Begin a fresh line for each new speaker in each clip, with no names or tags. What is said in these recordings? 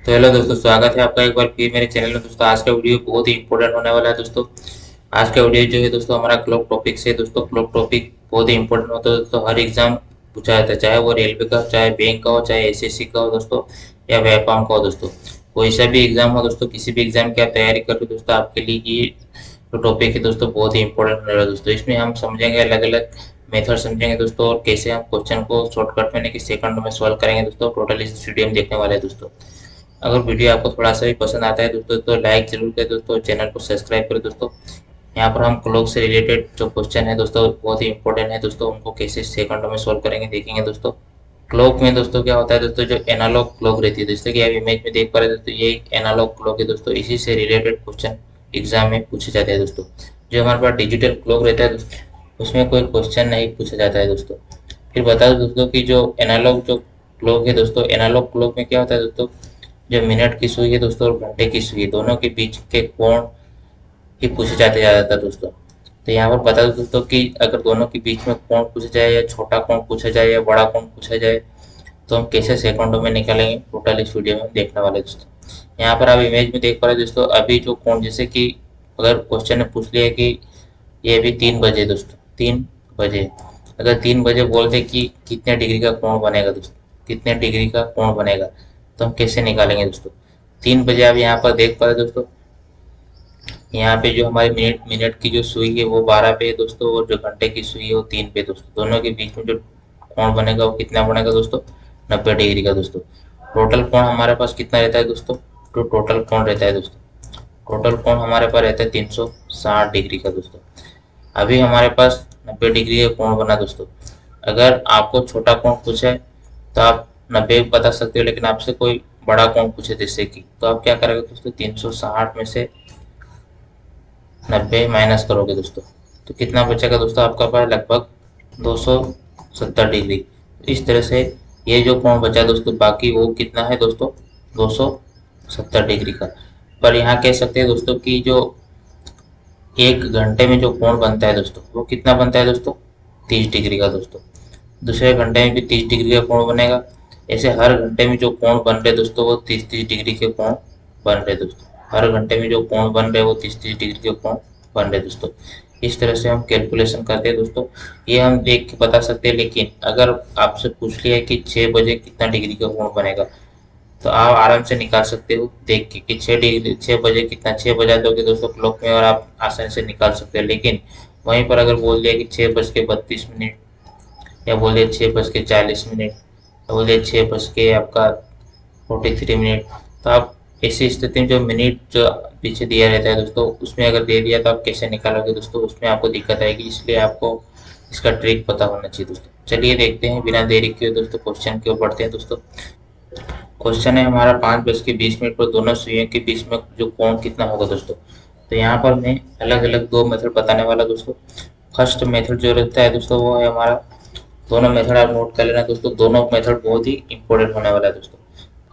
तो हेलो दोस्तों, स्वागत है आपका एक बार फिर मेरे चैनल में। दोस्तों आज का वीडियो बहुत ही इंपॉर्टेंट होने वाला है। दोस्तों आज का वीडियो जो है दोस्तों हमारा क्लॉक टॉपिक से। दोस्तों क्लॉक टॉपिक बहुत ही इंपॉर्टेंट होता है दोस्तों, हर एग्जाम पूछा जाता है, चाहे वो रेलवे का, चाहे बैंक का हो, चाहे एसएससी का हो दोस्तों, या व्यापाम का हो दोस्तों। कोई सा भी एग्जाम हो दोस्तों, किसी भी एग्जाम की आप तैयारी कर रहे हो दोस्तों, आपके लिए ये जो टॉपिक है दोस्तों बहुत ही इंपॉर्टेंट होने वाला है दोस्तों। इसमें हम समझेंगे अलग अलग मेथड समझेंगे दोस्तों, और कैसे हम क्वेश्चन को शॉर्टकट में नहीं कि सेकंड में सॉल्व करेंगे दोस्तों। टोटल इस वीडियो में देखने वाले हैं दोस्तों। अगर वीडियो आपको थोड़ा सा भी पसंद आता है दोस्तों तो लाइक जरूर करें दोस्तों, चैनल को सब्सक्राइब करें दोस्तों। यहाँ पर हम क्लॉक से रिलेटेड जो क्वेश्चन है दोस्तों बहुत ही इंपॉर्टेंट है दोस्तों, उनको कैसे सेकंडों में सॉल्व करेंगे देखेंगे दोस्तों। क्लॉक में दोस्तों क्या होता है दोस्तों, जो एनालॉग क्लॉक रहती है दोस्तों, कि आप इमेज में देख पा रहे हैं दोस्तों, ये एक एनालॉग क्लॉक है दोस्तों। इसी से रिलेटेड क्वेश्चन एग्जाम में पूछे जाते हैं दोस्तों। जो हमारे पास डिजिटल क्लॉक रहता है दोस्तों, उसमें कोई क्वेश्चन नहीं पूछा जाता है दोस्तों। फिर बता दो दोस्तों कि जो एनालॉग जो क्लॉक है दोस्तों, एनालॉग क्लॉक में क्या होता है दोस्तों, जो मिनट की सुई है दोस्तों और घंटे की सुई, दोनों के बीच के कोण ही पूछे जाते ज़्यादातर दोस्तों। तो यहाँ पर बता दो दोस्तों कि अगर दोनों के बीच में कोण पूछा जाए, या छोटा कोण पूछा जाए, या बड़ा कोण पूछा जाए, तो हम कैसे सेकंडों में निकालेंगे, टोटल इस वीडियो में देखने वाले दोस्तों। यहाँ पर आप इमेज में देख पा रहे हैं दोस्तों, अभी जो कोण, जैसे कि अगर क्वेश्चन ने पूछ लिया कि ये अभी 3 बजे दोस्तों, 3 बजे, अगर 3 बजे बोलते कि कितने डिग्री का कोण बनेगा दोस्तों, कितने डिग्री का कोण बनेगा, तो हम कैसे निकालेंगे दोस्तों। 3 बजे आप यहाँ पर देख पा रहे दोस्तों, यहाँ पे जो हमारी मिनट मिनट की जो सुई है वो 12 पे है दोस्तों, और जो घंटे की सुई है वो 3 पे दोस्तों। दोनों के बीच में जो कोण बनेगा वो कितना बनेगा दोस्तों, 90 डिग्री का दोस्तों। टोटल कोण हमारे पास कितना रहता है दोस्तों, तो टोटल कोण रहता है दोस्तों, टोटल कोण हमारे पास रहता है 360 डिग्री का दोस्तों। अभी हमारे पास 90 डिग्री का कोण बना दोस्तों। अगर आपको छोटा कोण पूछे तो आप 90 बता सकते हो, लेकिन आपसे कोई बड़ा कोण पूछे जैसे कि, तो आप क्या करोगे दोस्तों, 360 में से 90 माइनस करोगे दोस्तों, तो कितना बचेगा दोस्तों, आपका पास लगभग 270 डिग्री। इस तरह से ये जो कोण बचा दोस्तों, बाकी वो कितना है दोस्तों, 270 डिग्री का। पर यहाँ कह सकते हैं दोस्तों कि जो 1 घंटे में जो कोण बनता है दोस्तों, वो कितना बनता है दोस्तों, 30 डिग्री का दोस्तों। दूसरे घंटे में भी 30 डिग्री का कोण बनेगा। ऐसे हर घंटे में जो कोण बन रहे दोस्तों, वो 30-30 डिग्री के कोण बन रहे दोस्तों। हर घंटे में जो कोण बन रहे वो 30-30 डिग्री के कोण बन रहे दोस्तों। इस तरह से हम कैलकुलेशन करते हैं दोस्तों। ये हम देख के बता सकते हैं, लेकिन अगर आपसे पूछ लिया कि 6 बजे कितना डिग्री का कोण बनेगा, तो आप आराम से निकाल सकते हो देख के कि 6 डिग्री, 6 बजे कितना, 6 बजा दोगे दोस्तों क्लॉक में और आप आसानी से निकाल सकते हो। लेकिन वहीं पर अगर बोल दिया कि 6:32, या बोले 6:40, या बोले 6 आपका 43 मिनट, तो आप ऐसी स्थिति में जो मिनट जो पीछे दिया रहता है दोस्तों, उसमें अगर दे दिया तो आप कैसे निकालोगे दोस्तों, उसमें आपको दिक्कत आएगी। इसलिए आपको इसका ट्रिक पता होना चाहिए दोस्तों। चलिए देखते हैं बिना देरी किए दोस्तों, क्वेश्चन की ओर बढ़ते हैं दोस्तों। क्वेश्चन है हमारा, 5:20 पर दोनों सुइयों के बीच में जो कोण कितना होगा दोस्तों। तो यहाँ पर मैं अलग अलग दो मेथड बताने वाला दोस्तों। फर्स्ट मेथड जो रहता है दोस्तों वो है हमारा, दोनों मेथड आप नोट कर लेना दोस्तों, दोनों मेथड बहुत ही इंपॉर्टेंट होने वाला है दोस्तों।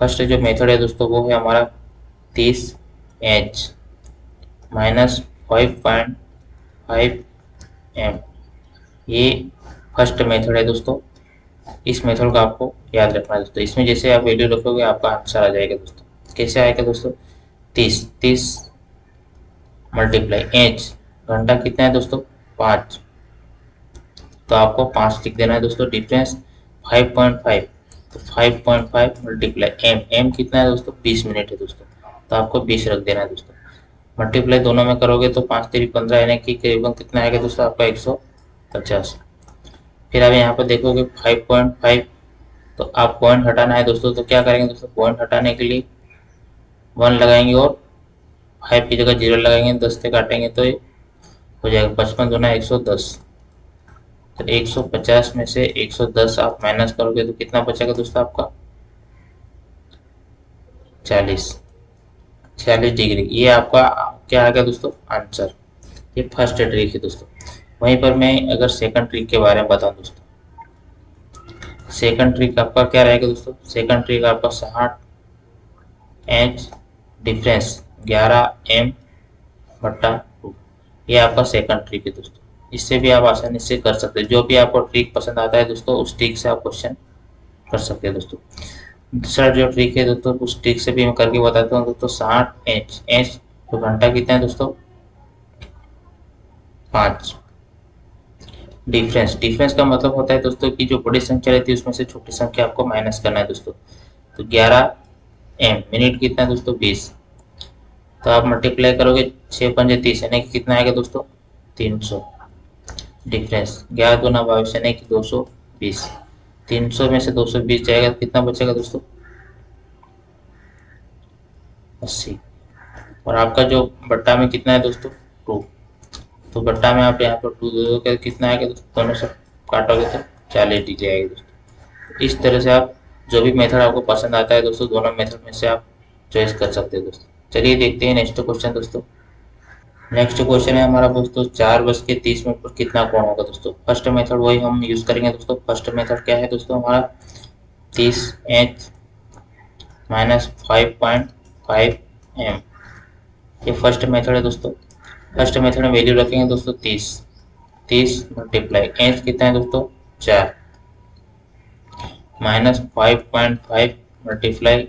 फर्स्ट जो मेथड है दोस्तों वो है हमारा 30 H माइनस 5.5 M। ये फर्स्ट मेथड है दोस्तों। इस मेथड को आपको याद रखना है दोस्तों। इसमें जैसे आप वैल्यू रखोगे आपका आंसर आ जाएगा दोस्तों। कैसे आएगा दोस्तों, 30 मल्टीप्लाई एच, घंटा कितना है दोस्तों, 5, तो आपको 5 लिख देना है दोस्तों। डिफरेंस 5.5, तो 5.5 मल्टीप्लाई एम, एम कितना है दोस्तों, 20 मिनट है दोस्तों, तो आपको 20 रख देना है दोस्तों। मल्टीप्लाई दोनों में करोगे तो 5 3 15 यानी कि करीबन कितना आएगा दोस्तों, आपका 150। फिर आप यहाँ पर देखोगे 5.5, तो आप पॉइंट हटाना है दोस्तों, तो क्या करेंगे दोस्तों, पॉइंट हटाने के लिए 1 लगाएंगे और 5 की जगह 0 लगाएंगे, 10 से काटेंगे तो ये हो जाएगा 55 दूना 110। तो 150 में से 110 आप माइनस करोगे तो कितना बचेगा दोस्तों, आपका 40 डिग्री। ये आपका क्या आ गया दोस्तों, आंसर। ये फर्स्ट ट्रिक है दोस्तों। वहीं पर मैं अगर सेकंड ट्रिक के बारे में बताऊं दोस्तों, सेकंड ट्रिक आपका क्या रहेगा दोस्तों, सेकंड ट्रिक आपका 60 H डिफरेंस 11M/2, ये आपका सेकंड ट्रिक है दोस्तों। इससे भी आप आसानी से कर सकते हैं। जो भी आपको ट्रिक पसंद आता है दोस्तों, उस ट्रिक से आप क्वेश्चन कर सकते हैं दोस्तों। दूसरा जो ट्रिक है दोस्तों, उस ट्रिक से भी मैं करके बताता हूँ दोस्तों। 60 एच तो घंटा कितना है दोस्तों, 5। डिफरेंस, डिफरेंस का मतलब होता है दोस्तों कि जो बड़ी संख्या रहती है उसमें से छोटी संख्या आपको माइनस करना है दोस्तों। तो 11 एम, मिनट कितना है दोस्तों, 20। तो आप मल्टीप्लाई करोगे 6 पंजे 30 यानी कि कितना आएगा दोस्तों, 300। डिफरेंस 11 दूना 22 यानी कि 220। 300 में से 220 जाएगा तो कितना बचेगा दोस्तों, 80। और आपका जो बट्टा में कितना है दोस्तों, 2। तो बट्टा में आप यहाँ पर 2 दोगे कितना आएगा दोस्तों, दोनों से काटोगे तो 40 डिग्री आएगी दोस्तों। इस तरह से आप जो भी मेथड आपको पसंद आता है दोस्तों, दोनों मेथड में से आप चॉइस कर सकते हैं दोस्तों। चलिए देखते हैं नेक्स्ट क्वेश्चन दोस्तों। नेक्स्ट क्वेश्चन है हमारा दोस्तों, 4:30 पर कितना कोण होगा दोस्तों। फर्स्ट मेथड वही हम यूज करेंगे दोस्तों। फर्स्ट मेथड क्या है दोस्तों हमारा, 30 H माइनस 5.5 M। ये फर्स्ट मेथड है दोस्तों। फर्स्ट मेथड में वैल्यू रखेंगे दोस्तों 30। 30 मल्टीप्लाई एच कितना है दोस्तों, 4 माइनस 5.5 मल्टीप्लाई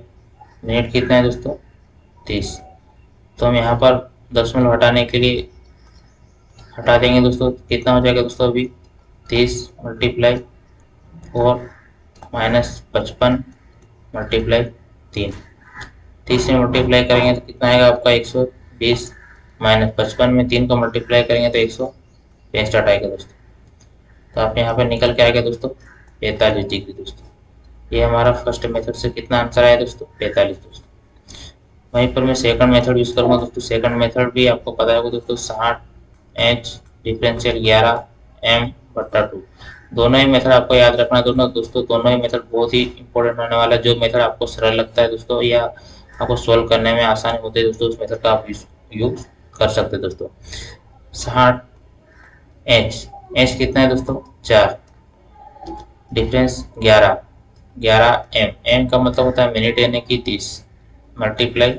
मिनट कितना है दोस्तों, 30। तो हम यहाँ पर दशमलव हटाने के लिए हटा देंगे दोस्तों, कितना हो जाएगा दोस्तों अभी, 30 मल्टीप्लाई 4 माइनस 55 मल्टीप्लाई 3। 30 से मल्टीप्लाई करेंगे तो कितना आएगा आपका, 120 माइनस 55 में 3 को मल्टीप्लाई करेंगे तो 165 आएगा दोस्तों। तो आप यहाँ पर निकल के आएगा दोस्तों 45 डिग्री दोस्तों। ये हमारा फर्स्ट मेथड से कितना आंसर आया दोस्तों, 45 दोस्तों। वहीं पर मैं सेकंड मेथड यूज करूंगा दोस्तों। सेकंड मेथड भी आपको पता होगा दोस्तों, 60 H डिफरेंशियल 11 M/2। दोनों ही मेथड आपको याद रखना दोस्तों। दोनों ही मेथड बहुत ही इंपॉर्टेंट होने वाला है। जो मेथड आपको सरल लगता है दोस्तों या आपको सोल्व करने में आसानी होती है दोस्तों, उस मेथड का आप यूज कर सकते हैं दोस्तों। 60 H कितना है दोस्तों, 4 डिफरेंस 11 M का मतलब होता है मिनट यानी कि 30 मल्टीप्लाई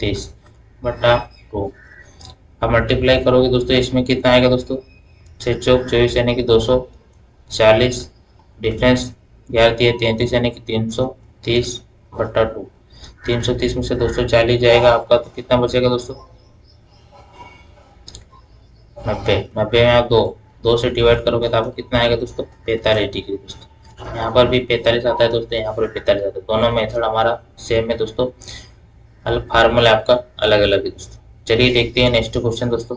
30/2। अब मल्टीप्लाई करोगे दोस्तों, इसमें कितना आएगा दोस्तों, 6 चौक 24 यानी कि 240। डिफरेंस 11 3 33 यानी कि 330/2। 330 में से 240 जाएगा आपका तो कितना बचेगा दोस्तों, 90। 90 में आप दो से डिवाइड करोगे तो आपको कितना आएगा दोस्तों, 45 डिग्री दोस्तों। यहाँ पर भी 45 आता है दोस्तों, यहाँ पर 45 आता है। दोनों मेथड हमारा सेम है दोस्तों, अलग फार्मूला आपका अलग अलग है दोस्तों। चलिए देखते हैं नेक्स्ट क्वेश्चन दोस्तों।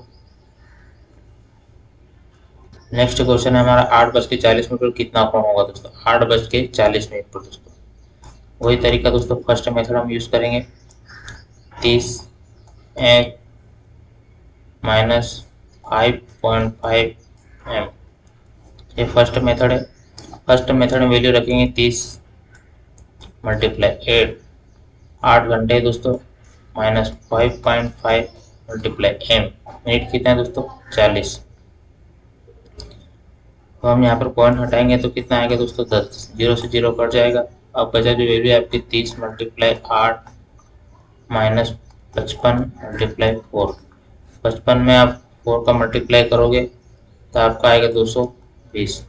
नेक्स्ट क्वेश्चन है हमारा, 8:40 पर कितना कोण होगा दोस्तों। 8:40 पर दोस्तों वही तरीका दोस्तों, फर्स्ट मेथड हम यूज करेंगे, 30 H माइनस 5.5 M। ये फर्स्ट मेथड है। फर्स्ट मेथड में वैल्यू रखेंगे 30 मल्टीप्लाई 8 घंटे दोस्तों माइनस 5.5 मल्टीप्लाई M। मिनट कितना है दोस्तों, 40। तो हम यहाँ पर पॉइंट हटाएंगे तो कितना आएगा दोस्तों, 10। 0 से 0 कट जाएगा। अब बचा जो वैल्यू है आपकी 30 मल्टीप्लाई 8 माइनस 55 मल्टीप्लाई 4। 55 में आप 4 का मल्टीप्लाई करोगे तो आपका आएगा 220।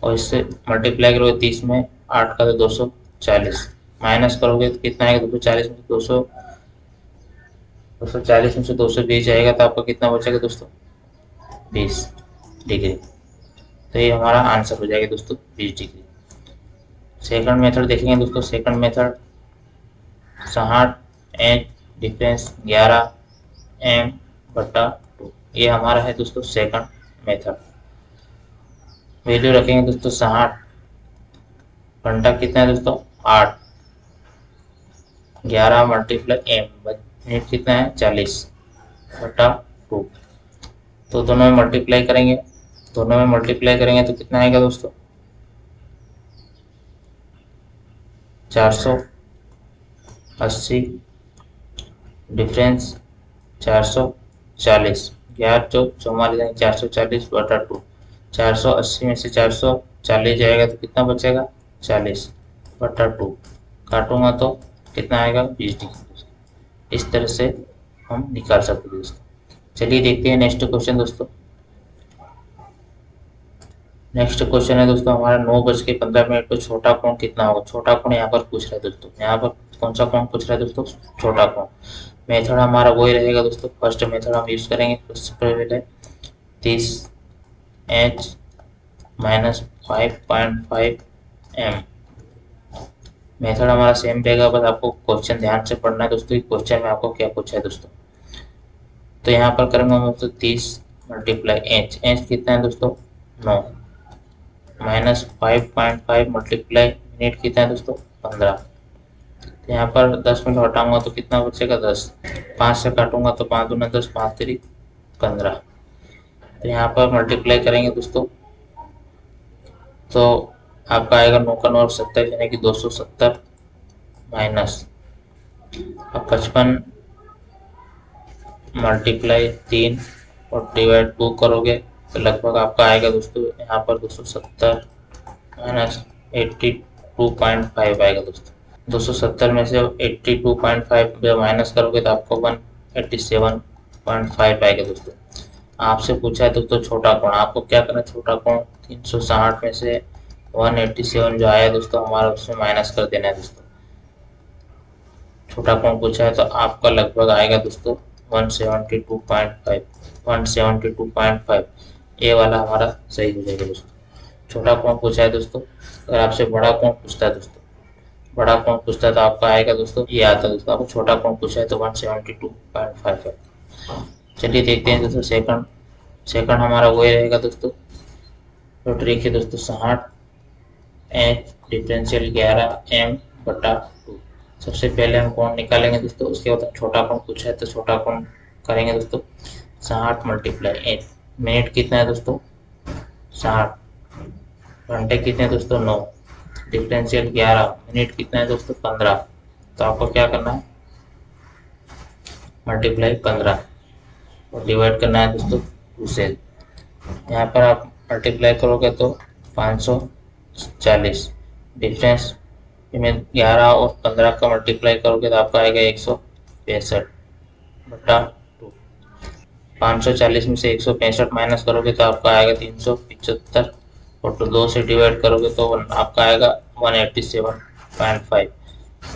और इससे मल्टीप्लाई करोगे 30 में 8 का तो 240। माइनस करोगे तो कितना आएगा, 240 में 240 में से 220 जाएगा तो आपका कितना बचेगा दोस्तों, 20 डिग्री। तो ये हमारा आंसर हो जाएगा दोस्तों, 20 डिग्री। सेकंड मेथड देखेंगे दोस्तों। Second method 60 H difference 11M/2। ये हमारा है दोस्तों सेकंड मेथड। वैल्यू रखेंगे दोस्तों 60। घंटा कितना है दोस्तों, 8। 11 मल्टीप्लाई M, मिनट कितना है, 40/2। तो दोनों में मल्टीप्लाई करेंगे। दोनों में मल्टीप्लाई करेंगे तो कितना आएगा दोस्तों, 480। डिफरेंस 440। 11 चौक 44 440/2। 480 में से 440 जाएगा तो कितना बचेगा, 40/2। काटूंगा तो कितना आएगा, 20 डिग्री। इस तरह से हम निकाल सकते हैं दोस्तों। चलिए देखते हैं नेक्स्ट क्वेश्चन दोस्तों। नेक्स्ट क्वेश्चन है दोस्तों हमारा 9:15 पर छोटा कोण कितना होगा। छोटा कोण यहाँ पर पूछ रहा है दोस्तों, यहाँ पर कौन सा कोण पूछ रहा है दोस्तों, छोटा कोण। मेथड हमारा वही रहेगा दोस्तों, फर्स्ट मेथड हम यूज करेंगे। सबसे पहले 30h माइनस 5.5m। मेथड हमारा सेम रहेगा, बस आपको क्वेश्चन ध्यान से पढ़ना है दोस्तों, क्वेश्चन में आपको क्या पूछा है दोस्तों। तो यहाँ पर करेंगे हम दोस्तों 30 मल्टीप्लाई एच, एच कितना है दोस्तों 9, माइनस 5.5 मल्टीप्लाई मिनट कितना है दोस्तों 15। तो यहाँ पर 10 मिनट हटाऊंगा तो कितना बचेगा 10, 5 से काटूंगा तो 5 दूना 10, 5 तिरिक 15। तो यहाँ पर मल्टीप्लाई करेंगे दोस्तों तो आपका आएगा 9 का 9 70 यानी कि 270 माइनस, अब 55 मल्टीप्लाई 3 और डिवाइड 2 करोगे तो लगभग आपका आएगा दोस्तों यहाँ पर 270 माइनस 82.5 आएगा दोस्तों। 270 में से 82.5 माइनस करोगे तो आपको 187.5 आएगा दोस्तों। आपसे पूछा है दोस्तों छोटा कोण, आपको क्या करना है, छोटा कोण 360 में से 187 जो आया दोस्तों हमारा उसमें माइनस कर देना है दोस्तों। छोटा कोण पूछा है तो आपका लगभग आएगा दोस्तों 172.5 ए वाला हमारा सही हो जाएगा दोस्तों। छोटा कोण पूछा है दोस्तों। अगर आपसे बड़ा कोण पूछता है दोस्तों, बड़ा कोण पूछता है तो आपका आएगा दोस्तों ये आता है दोस्तों। आपको छोटा कोण पूछा है तो 172.5 है। चलिए देखते हैं दोस्तों सेकंड, सेकंड हमारा वही रहेगा दोस्तों। तो ट्रिक है दोस्तों 60 एच डिफरेंशियल 11m बटा 2। सबसे पहले हम कोण निकालेंगे दोस्तों, उसके बाद छोटा कोण पूछा है तो छोटा कोण करेंगे दोस्तों। 60 मल्टीप्लाई एच, मिनट कितना है दोस्तों 60, घंटे कितने हैं दोस्तों 9, डिफरेंशियल 11, मिनट कितना है दोस्तों 15। तो आपको क्या करना है मल्टीप्लाई 15 और डिवाइड करना है दोस्तों 2 से। यहाँ पर आप मल्टीप्लाई करोगे तो 540, डिफरेंस में 11 और 15 का मल्टीप्लाई करोगे तो आपका आएगा 165 बटा 2। 540 में से 165 माइनस करोगे तो आपका आएगा 375 और 2 से डिवाइड करोगे तो आपका आएगा 187.5।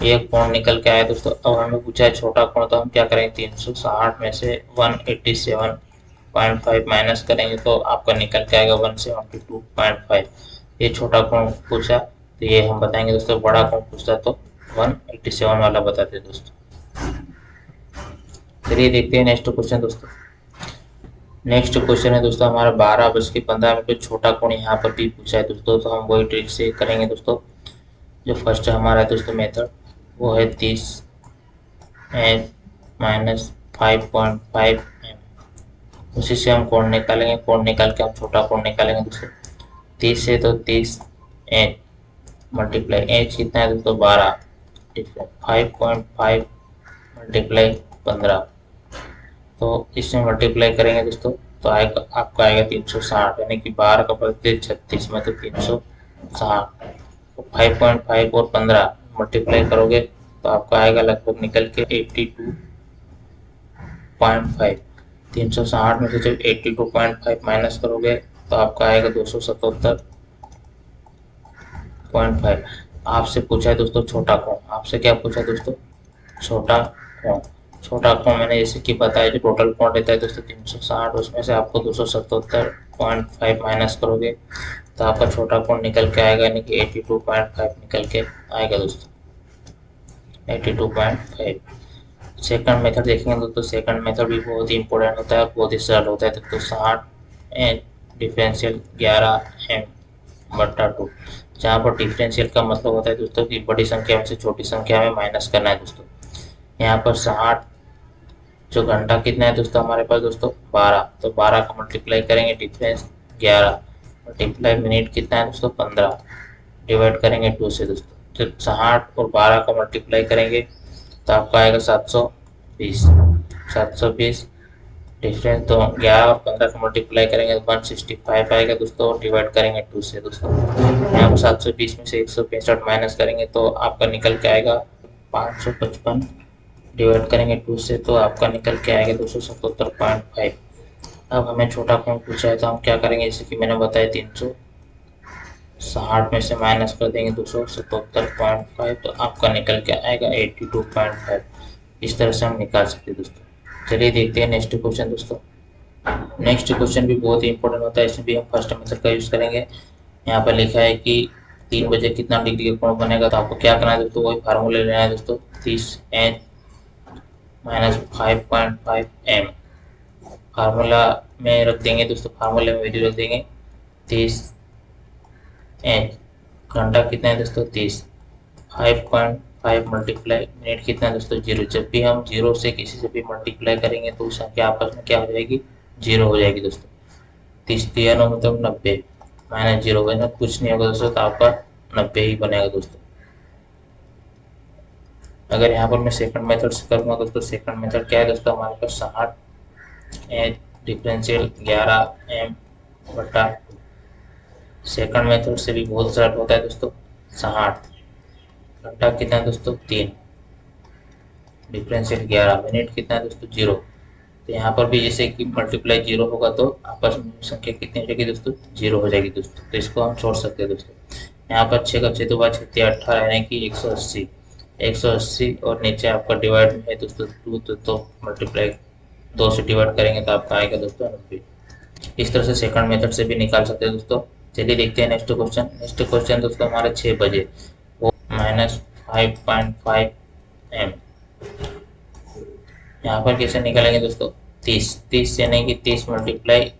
एक कोण निकल के आया दोस्तों। अब हमें पूछा है छोटा कोण, तो हम क्या करेंगे 360 में से 187.5 माइनस करेंगे तो आपका निकल के आएगा 172.5। ये छोटा कोण पूछा तो ये हम बताएंगे दोस्तों। बड़ा कोण पूछता तो 187 वाला बताते दोस्तों। चलिए देखते हैं नेक्स्ट क्वेश्चन दोस्तों। नेक्स्ट क्वेश्चन है दोस्तों हमारा 12:15 छोटा कोण यहाँ पर भी पूछा है दोस्तों। तो हम वही ट्रिक से करेंगे दोस्तों। जो फर्स्ट हमारा है दोस्तों मेथड वो है 30 एच माइनस 5.5 एम। उसी से हम कोण निकालेंगे, कोण निकाल के हम छोटा कोण निकालेंगे दोस्तों। 30 से तो 30 एच मल्टीप्लाई एच कितना है दोस्तों 12, 5.5 मल्टीप्लाई 15। तो इसमें मल्टीप्लाई करेंगे दोस्तों तो आएगा आपका आएगा 360 यानी कि 12 का बदले 36 में तो 360। 5.5 और 15 मल्टीप्लाई करोगे तो आपका आएगा लगभग निकल के 82.5। 360 में से जब 82.5 माइनस करोगे तो आपका आएगा 277.5। आपसे पूछा है दोस्तों छोटा कोण, आपसे क्या पूछा है दोस्तों छोटा कोण। छोटा कोण मैंने जैसे कि बताया जो टोटल कोण रहता है दोस्तों 360, उसमें से आपको 277.5 माइनस करोगे तो आपका छोटा कोण निकल के आएगा यानी कि 82.5 निकल के आएगा दोस्तों 82.5। सेकंड मेथड देखेंगे दोस्तों। सेकंड मेथड भी बहुत ही इंपॉर्टेंट होता है, बहुत ही सरल होता है दोस्तों। 60 एच डिफरेंशियल 11m बटा 2। जहाँ पर डिफरेंशियल का मतलब होता है दोस्तों कि बड़ी संख्या में से छोटी संख्या में माइनस करना है दोस्तों। यहाँ पर 60 जो घंटा कितना है दोस्तों हमारे पास दोस्तों 12, तो 12 का मल्टीप्लाई करेंगे डिफरेंस 11 मल्टीप्लाई मिनट कितना है दोस्तों 15 डिवाइड करेंगे 2 से दोस्तों। जब 60 और 12 का मल्टीप्लाई करेंगे तो आपका आएगा 720 डिफरेंस। तो 11 और 15 का मल्टीप्लाई करेंगे तो 165 आएगा दोस्तों और डिवाइड करेंगे 2 से दोस्तों। यहाँ पर 720 में से 165 माइनस करेंगे तो आपका निकल के आएगा 555 डिवाइड करेंगे 2 से तो आपका निकल के आएगा 277.5। अब हमें छोटा कोण पूछा है तो हम क्या करेंगे जैसे कि मैंने बताया 60 में से माइनस कर देंगे 277.5 तो आपका निकल के आएगा 82.5। इस तरह से हम निकाल सकते हैं दोस्तों। चलिए देखते हैं नेक्स्ट क्वेश्चन दोस्तों। नेक्स्ट क्वेश्चन भी बहुत ही इंपॉर्टेंट होता है, इसमें भी हम फर्स्ट मेथड का यूज करेंगे। यहाँ पर लिखा है कि 3 बजे कितना डिग्री का कोण बनेगा, तो आपको क्या करना है दोस्तों, वही फार्मूला लेना है दोस्तों। 30 माइनस 5.5 फार्मूला में रख देंगे दोस्तों, फार्मूले में वैल्यू रख देंगे 30 एच। घंटा कितना है दोस्तों 30। 5.5 मल्टीप्लाई मिनट कितना है दोस्तों 0। जब भी हम 0 से किसी से भी मल्टीप्लाई करेंगे तो उस संख्या आपस में क्या हो जाएगी, 0 हो जाएगी दोस्तों। 30 दिया नो मतलब 90 माइनस 0 बना कुछ नहीं होगा दोस्तों, तो आपका 90 ही बनेगा दोस्तों। अगर यहाँ पर मैं सेकंड मेथड से करूँगा दोस्तों, सेकंड मेथड क्या है दोस्तों, हमारे पास 60 एच डिफरेंशियल 11 एम बटा। सेकंड मेथड से भी बहुत सरल होता है दोस्तों। 60 घंटा कितना है दोस्तों 3 डिफरेंशियल 11 मिनट कितना है दोस्तों 0। तो यहाँ पर भी जैसे कि मल्टीप्लाई 0 होगा तो आपस में संख्या कितनी हो जाएगी दोस्तों, 0 हो जाएगी दोस्तों। तो इसको हम छोड़ सकते हैं दोस्तों। यहाँ पर 6 का 6 तो 18 यानी कि 180। 180 और नीचे आपका डिवाइड में है दोस्तों 2, तो मल्टीप्लाई 2 से डिवाइड करेंगे तो आपका आएगा दोस्तों 90। इस तरह से सेकंड मेथड से भी निकाल सकते हैं दोस्तों। चलिए देखते हैं नेक्स्ट क्वेश्चन। नेक्स्ट क्वेश्चन दोस्तों हमारे 6 बजे वो माइनस 5.5 एम। यहाँ पर कैसे निकालेंगे दोस्तों, 30 यानी कि 30 मल्टीप्लाई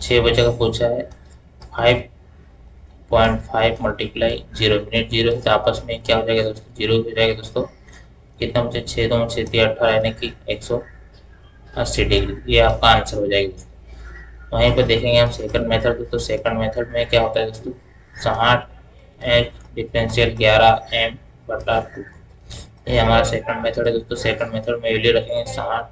6 बजे का पूछा है 5.5 मल्टीप्लाई 0 मिनट 0 तो आपस में क्या हो जाएगा दोस्तों, 0 हो जाएगा दोस्तों। कितना मुझे 6 2 6 18 यानी कि 180 डिग्री, ये आपका आंसर हो जाएगा दोस्तों। वहीं पर देखेंगे हम सेकंड मेथड दोस्तों। सेकंड मेथड में क्या होता है दोस्तों, 60 एच डिफरेंशियल 11 एम बटा 2। ये हमारा सेकंड मेथड है दोस्तों। सेकंड मेथड में वैल्यू रखेंगे 6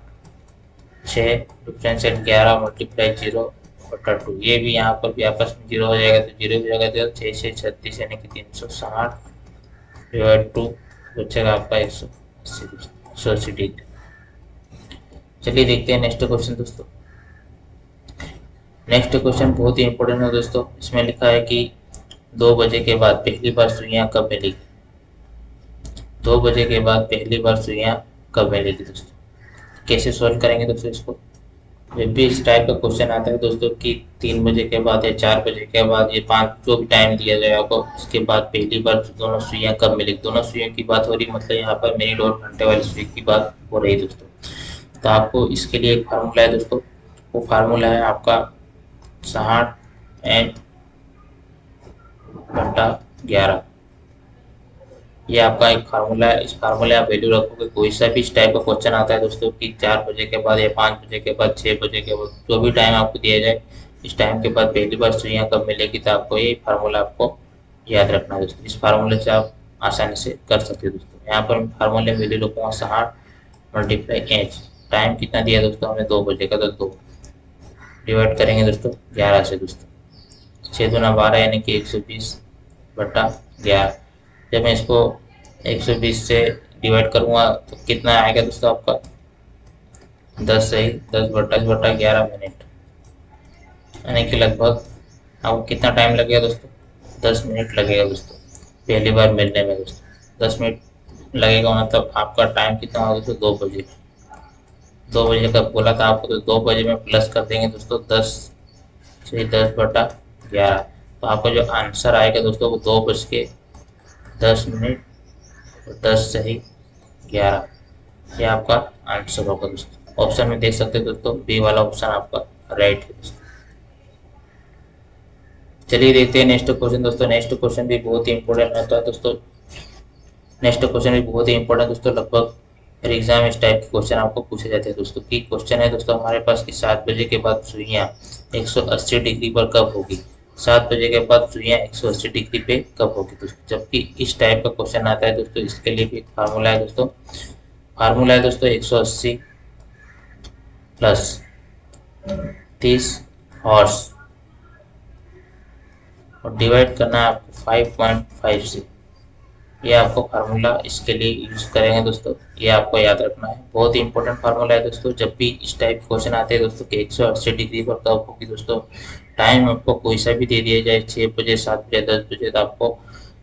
डिफरेंशियल 11 मल्टीप्लाई 0 बटा 2। ये भी यहाँ पर भी आपस में 0 हो जाएगा तो 0 हो जाएगा, तो 6 6 36 यानी कि 360 डिवाइड 2 बचेगा आपका 180 डिग्री। चलिए देखते हैं नेक्स्ट क्वेश्चन दोस्तों। नेक्स्ट क्वेश्चन बहुत ही इंपॉर्टेंट है दोस्तों। इसमें लिखा है कि 2 बजे के बाद पहली बार सुइयां कब मिलेगी। 2 बजे के बाद पहली बार सुइयां कब मिलेगी दोस्तों। कैसे सॉल्व करेंगे दोस्तों इसको। जब भी इस टाइप का क्वेश्चन आता है दोस्तों कि 3 बजे के बाद या 4 बजे के बाद ये 5 जो भी टाइम दिया जाए आपको, इसके बाद पहली बार दोनों सुइयां कब मिलेगी। दोनों सुइयों की बात हो रही, मतलब यहाँ पर मिनट और घंटे वाली सुई की बात हो रही दोस्तों। तो आपको इसके लिए एक फार्मूला है दोस्तों, वो फार्मूला है आपका 60 एच बटा 11। ये आपका एक फार्मूला है। इस फार्मूले आप वैल्यू रखोगे, कोई सा भी इस टाइप का क्वेश्चन आता है दोस्तों कि 4 बजे के बाद या 5 बजे के बाद 6 बजे के बाद जो भी टाइम आपको दिया जाए, इस टाइम के बाद पहली बार सुइयां कब मिलेगी, तो आपको ये फार्मूला आपको याद रखना है दोस्तों। इस फार्मूले से आप आसानी से कर सकते हो दोस्तों। यहाँ पर फार्मूले में वैल्यू रखूँगा 60 मल्टीप्लाई एच। टाइम कितना दिया दोस्तों हमें 2 बजे का, तो 2 डिवाइड करेंगे दोस्तों 11 से दोस्तों। 6 दूना 12 यानी कि 120 बटा 11। जब मैं इसको 120 से डिवाइड करूंगा तो कितना आएगा दोस्तों आपका 10 सही 10 बटा 11 मिनट, यानी कि लगभग आपको कितना टाइम लगेगा दोस्तों, 10 मिनट लगेगा दोस्तों पहली बार मिलने में दोस्तों। 10 मिनट लगेगा मतलब आपका टाइम कितना होगा दोस्तों, 2 बजे। 2 बजे का बोला था आपको, तो 2 बजे में प्लस कर देंगे दोस्तों 10 से 10 बटा 11। तो आपका जो आंसर आएगा दोस्तों वो 2:10 और 10 सही 11, ये आपका आंसर होगा दोस्तों। ऑप्शन में देख सकते हैं दोस्तों, बी वाला ऑप्शन आपका राइट है दोस्तों। चलिए देखते हैं नेक्स्ट क्वेश्चन दोस्तों। नेक्स्ट क्वेश्चन भी बहुत ही इंपॉर्टेंट होता है दोस्तों। नेक्स्ट क्वेश्चन भी बहुत ही इंपॉर्टेंट दोस्तों, लगभग हर एग्जाम इस टाइप के क्वेश्चन आपको पूछे जाते हैं दोस्तों। की क्वेश्चन है दोस्तों हमारे पास कि 7 बजे के बाद सुइयां 180 डिग्री पर कब होगी। 7 बजे के बाद सुइयां 180 डिग्री पे कब होगी दोस्तों। जबकि इस टाइप का क्वेश्चन आता है दोस्तों, इसके लिए भी एक फार्मूला है दोस्तों। फार्मूला है दोस्तों 180 प्लस 30 हॉर्स और डिवाइड करना है आपको 5.5 से। ये आपको फार्मूला इसके लिए यूज करेंगे दोस्तों, ये आपको याद रखना है। बहुत ही इंपॉर्टेंट फार्मूला है दोस्तों। जब भी इस टाइप क्वेश्चन आते हैं दोस्तों कि 180 डिग्री पर कब होगी दोस्तों, टाइम आपको कोई सा भी दे दिया जाए, 6 बजे, 7 बजे, 10 बजे, तो आपको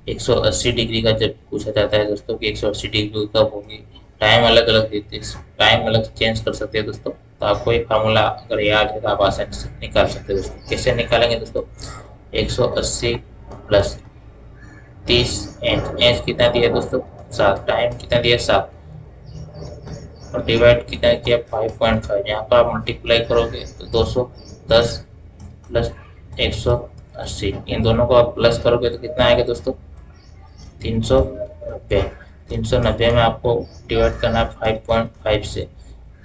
180 डिग्री का जब पूछा जाता है दोस्तों कि 180 डिग्री कब होगी, टाइम अलग अलग देते हैं, टाइम अलग चेंज कर सकते हैं दोस्तों। तो आपको एक फार्मूला अगर याद है तो आप आसानी से निकाल सकते हैं दोस्तों। कैसे निकालेंगे दोस्तों? 180 प्लस 30 एच, एच कितना दिया दोस्तों? 7, टाइम कितना दिया? 7, और डिवाइड कितना किया? 5.5। यहाँ पर आप मल्टीप्लाई करोगे तो 210 प्लस 180, इन दोनों को आप प्लस करोगे तो कितना आएगा दोस्तों? 390। 390 में आपको डिवाइड करना है 5.5 से,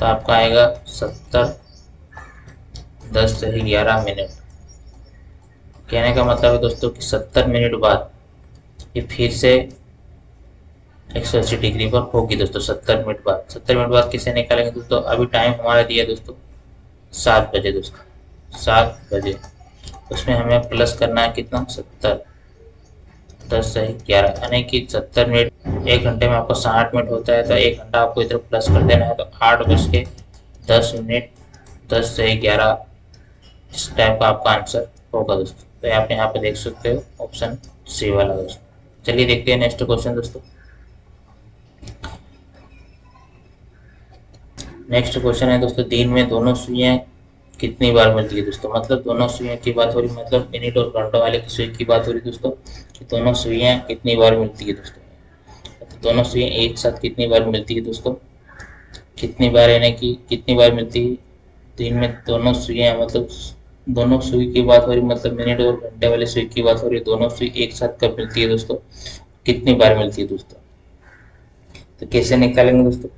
तो आपका आएगा 70, 10 से 11 मिनट। कहने का मतलब है दोस्तों कि 70 मिनट बाद ये फिर से 180 डिग्री पर होगी दोस्तों। 70 मिनट बाद, 70 मिनट बाद किसे निकालेंगे दोस्तों? अभी टाइम हमारा दिया दोस्तों 7 बजे दोस्तों, 7 बजे, उसमें हमें प्लस करना है कितना? 70, 10 से 11, यानी कि 70 मिनट, 1 घंटे में आपको 60 मिनट होता है, तो 1 घंटा आपको इधर प्लस कर देना है, तो 8:10 मिनट, 10 से 11, इस टाइप का आपका आंसर होगा दोस्तों। तो आप यहाँ पे देख सकते हो ऑप्शन सी वाला दोस्तों। चलिए देखते हैं नेक्स्ट क्वेश्चन दोस्तों। नेक्स्ट क्वेश्चन है दोस्तों, दिन में दोनों सुइयां कितनी बार मिलती है दोस्तों? मतलब दोनों सुइयां की बात हो रही, मतलब मिनट और घंटों वाले की सुई की बात हो रही दोस्तों, कि दोनों सुइयां कितनी बार मिलती है दोस्तों। तो दोनों सुइयां एक साथ कितनी बार मिलती है दोस्तों? कितनी बार, यानी कि कितनी बार मिलती है दिन में दोनों सुइयां, मतलब दोनों सुई की बात हो रही, मतलब मिनट और घंटे वाली सुई की बात हो रही, दोनों सुई एक साथ कब मिलती है दोस्तों? कितनी बार मिलती है दोस्तों? तो कैसे निकालेंगे दोस्तों?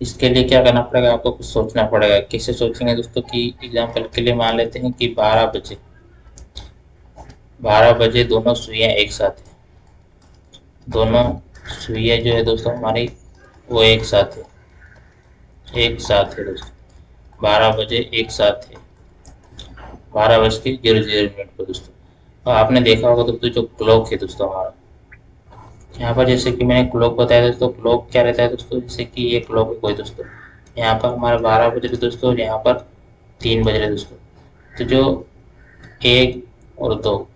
इसके लिए क्या करना पड़ेगा? आपको कुछ सोचना पड़ेगा। कैसे सोचेंगे दोस्तों? कि एग्जाम्पल के लिए मान लेते हैं कि 12 बजे, 12 बजे दोनों सुइयां एक साथ है, दोनों सुइयां जो है दोस्तों हमारी वो एक साथ है, एक साथ है दोस्तों, 12 बजे एक साथ है, 12:00 पर दोस्तों। और आपने देखा होगा दोस्तों जो क्लॉक है दोस्तों हमारा, यहाँ पर जैसे कि मैंने क्लॉक बताया दोस्तों, क्लॉक क्या रहता है दोस्तों? जैसे कि ये क्लॉक है कोई दोस्तों, यहाँ पर हमारा 12 बज रहे दोस्तों और यहाँ पर 3 बज रहे दोस्तों। तो जो 1 और 2,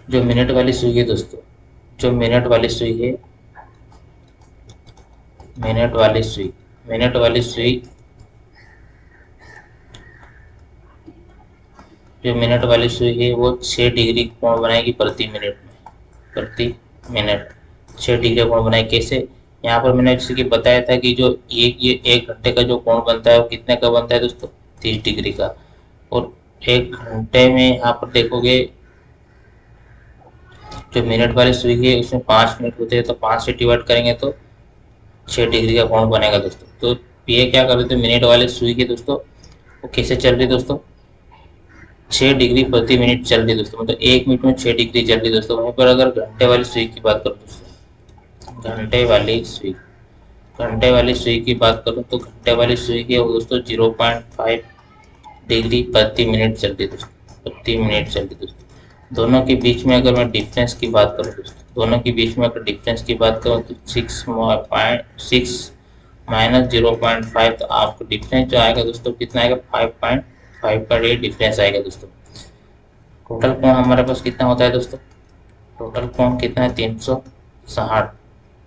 जो मिनट वाली सुई है दोस्तों, जो मिनट वाली सुई है, मिनट वाली सुई, मिनट वाली सुई, जो मिनट वाली सुई है वो 6 डिग्री कोण बनाएगी प्रति मिनट में, प्रति मिनट 6 डिग्री कोण बनाए। कैसे? यहाँ पर मैंने जैसे कि बताया था कि जो ये 1 घंटे का जो कोण बनता है वो कितने का बनता है दोस्तों? 30 डिग्री का। और 1 घंटे में यहाँ पर देखोगे जो मिनट वाली सुई है उसमें 5 मिनट होते हैं, तो 5 से डिवाइड करेंगे तो 6 डिग्री का कोण बनेगा दोस्तों। तो ये क्या कर रहे थे? मिनट वाली सुई है दोस्तों वो कैसे चल रही दोस्तों? 6 डिग्री प्रति मिनट चल रही दोस्तों, मतलब 1 मिनट में 6 डिग्री चल रही दोस्तों। वहीं पर अगर घंटे वाली सुई की बात करो दोस्तों, घंटे वाली सुई, घंटे वाली सुई की बात करूँ तो घंटे वाली सुई की वो दोस्तों 0.5 डिग्री प्रति मिनट चल रही दोस्तों, प्रति मिनट चल रही दोस्तों। दोनों के बीच में अगर मैं डिफरेंस की बात करूँ दोस्तों, दोनों के बीच में अगर डिफरेंस की बात करूँ तो 6 माइनस 0.5, तो आपको डिफरेंस जो आएगा दोस्तों कितना आएगा? 5.5 का ये डिफरेंस आएगा दोस्तों। टोटल कोण हमारे पास कितना होता है दोस्तों? टोटल कोण कितना है? 360,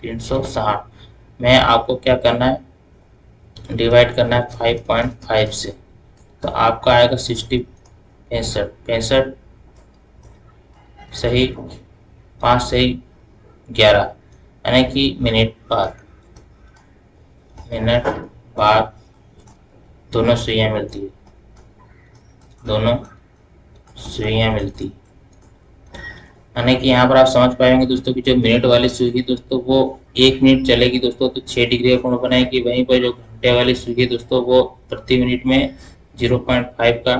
360 में आपको क्या करना है? डिवाइड करना है 5.5 से, तो आपका आएगा 60, 65, 65 सही, 5 सही 11, यानी कि मिनट बाद, मिनट बाद दोनों सुइयां मिलती है, दोनों सुइयां मिलती, यानी कि यहाँ पर आप समझ पाएंगे दोस्तों कि जो मिनट वाली सुई है दोस्तों वो 1 मिनट चलेगी दोस्तों तो 6 डिग्री का कोण बनाएगी। वहीं पर जो घंटे वाली सुई है दोस्तों वो प्रति मिनट में 0.5 का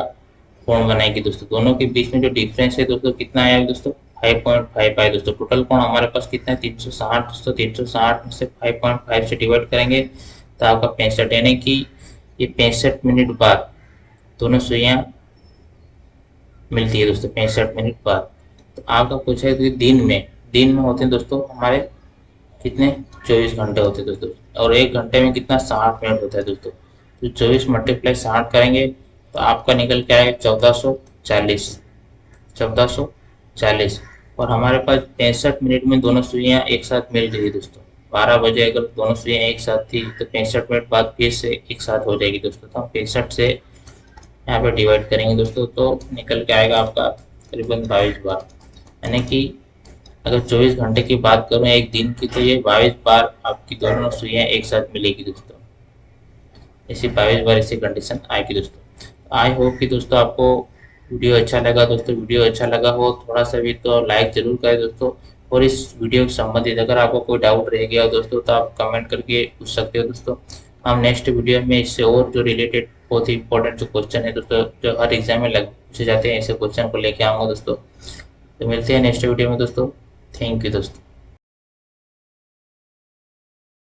कोण बनाएगी दोस्तों। दोनों के बीच में जो डिफरेंस है दोस्तों कितना आया दोस्तों? 5.5 आया दोस्तों। टोटल कोण हमारे पास कितना है? 360 दोस्तों। 360 में से 5.5 से डिवाइड करेंगे तो आपका 65, यानी कि ये 65 मिनट बाद दोनों सुइयां मिलती है दोस्तों, 65 मिनट बाद। तो आपका पूछा है कि दिन में होते हैं दोस्तों हमारे कितने? 24 घंटे होते हैं दोस्तों, और 1 घंटे में कितना? 60 मिनट होता है दोस्तों। तो 24 मल्टीप्लाई 60 करेंगे तो तो आपका निकल के आएगा 1440। 1440। और हमारे पास 65 मिनट में दोनों सुइयां एक साथ मिल गई दोस्तों। 12 बजे अगर दोनों सुइयां एक साथ थी तो 65 मिनट बाद फिर से एक साथ हो जाएगी दोस्तों। तो हम 65 से यहाँ पे डिवाइड करेंगे दोस्तों, तो निकल के आएगा आपका करीबन 22 बार। यानी कि अगर 24 घंटे की बात करूँ एक दिन की, तो ये 22 बार आपकी दोनों सुइयां एक साथ मिलेगी दोस्तों। ऐसी 22 बार ऐसी कंडीशन आएगी दोस्तों। आई होप कि दोस्तों आपको वीडियो अच्छा लगा। दोस्तों वीडियो अच्छा लगा हो थोड़ा सा भी तो लाइक जरूर करें दोस्तों। और इस वीडियो के संबंधित अगर आपको कोई डाउट रह गया हो दोस्तों तो आप कमेंट करके पूछ सकते हो दोस्तों। हम नेक्स्ट वीडियो में इससे और जो रिलेटेड बहुत ही इंपॉर्टेंट जो क्वेश्चन है दोस्तों, जो हर एग्जाम में पूछे जाते हैं, ऐसे क्वेश्चन को लेके आऊँगा दोस्तों। तो मिलते हैं नेक्स्ट वीडियो में दोस्तों। थैंक यू दोस्तों।